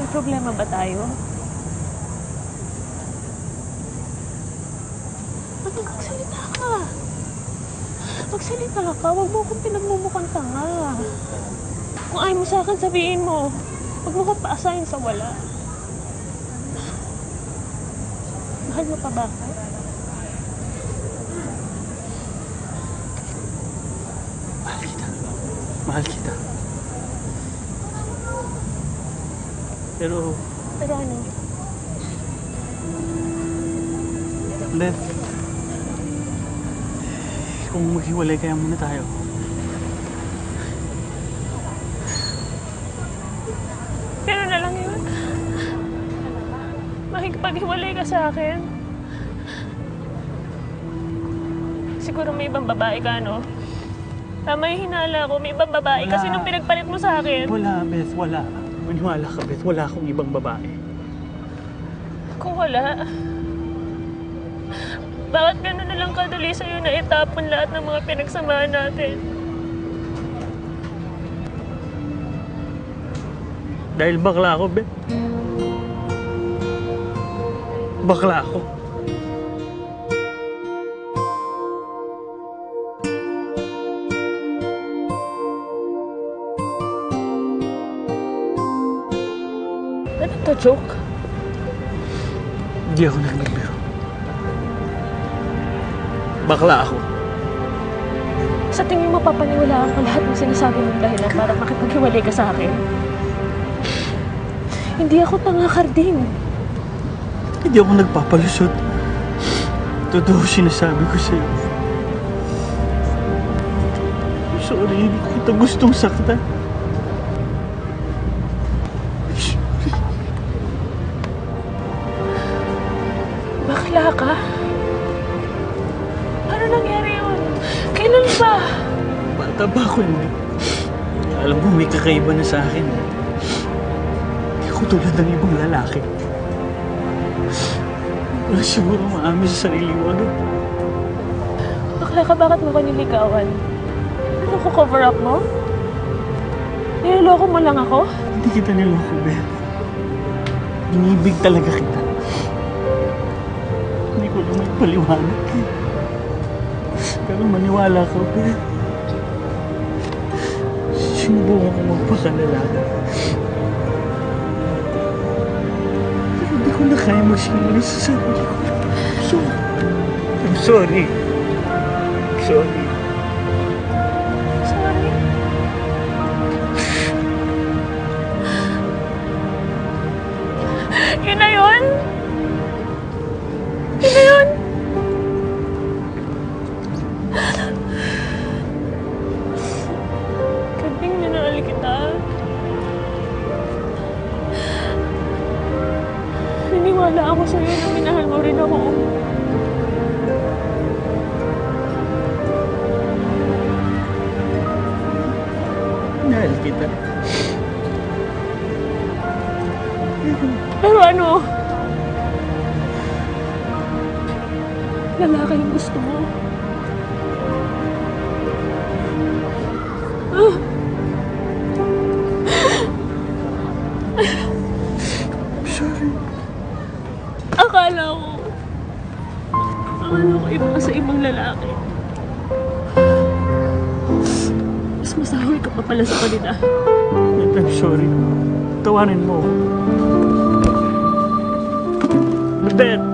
problema ba tayo? Magsalita ka. Magsalita ka. Huwag mo akong pinagmumukhang tanga. Kung ayaw mo sa akin, sabihin mo. Huwag mo akong paasahin sa wala. Mahal mo pa ba ako? Mahal kita. Mahal kita. Pero ano? Beth, kung maghiwalay kaya muna tayo. Pero na lang yun. Makikipaghiwalay ka sa akin. Siguro may ibang babae ka, no? Tama yung hinala ko. May ibang babae Wala. kasi nung pinagpalit mo sa akin. Wala, Beth, wala. Maniwala ka, Beth. Wala akong ibang babae. Kung wala, bakit gano'n na lang kadali sa'yo na itapon lahat ng mga pinagsamahan natin? Dahil bakla ako, Beth. Bakla ako. Ano to, joke? Hindi ako nagbibiro. Bakla ako. Sa tingin mo, papaniwalaan ka lahat ng sinasabi mong dahilan para makipaghiwalay ka sa akin? Hindi ako tanga, Carding. Hindi ako nagpapalusot. Totoo sinasabi ko sa'yo. Sorry, hindi ko kita gustong saktan. Bakla ka? Paano nangyari yun? Kailan ba? Bata ba ako hindi? Alam mo, may kakaiba na sa akin. Hindi ako tulad ng ibang lalaki. Wala siguro maamin sa sarili mo. Bakla ka, bakit mo ko niligawan? Ano ko, cover up mo? Niloloko mo lang ako? Hindi kita niloko, Beth. Inibig talaga kita. Hindi ko lang magpaliwanag. Pero maniwala ka, Beth. Sinubukan ko magpakalala. Pero hindi ko na kaya magsimula sa sarili ko. I'm sorry. Sorry. Sorry. Yun na yun? Yun na yun? Kabing minahal kita. Niniwala ako sa'yo na minahal mo rin ako. Mahal kita. Pero ano? Lalaki yung gusto mo. Sorry. Akala ko iba ka sa ibang lalaki. Mas masahol ka pa pala sa kanila. I'm sorry. Tawanin mo. Beth!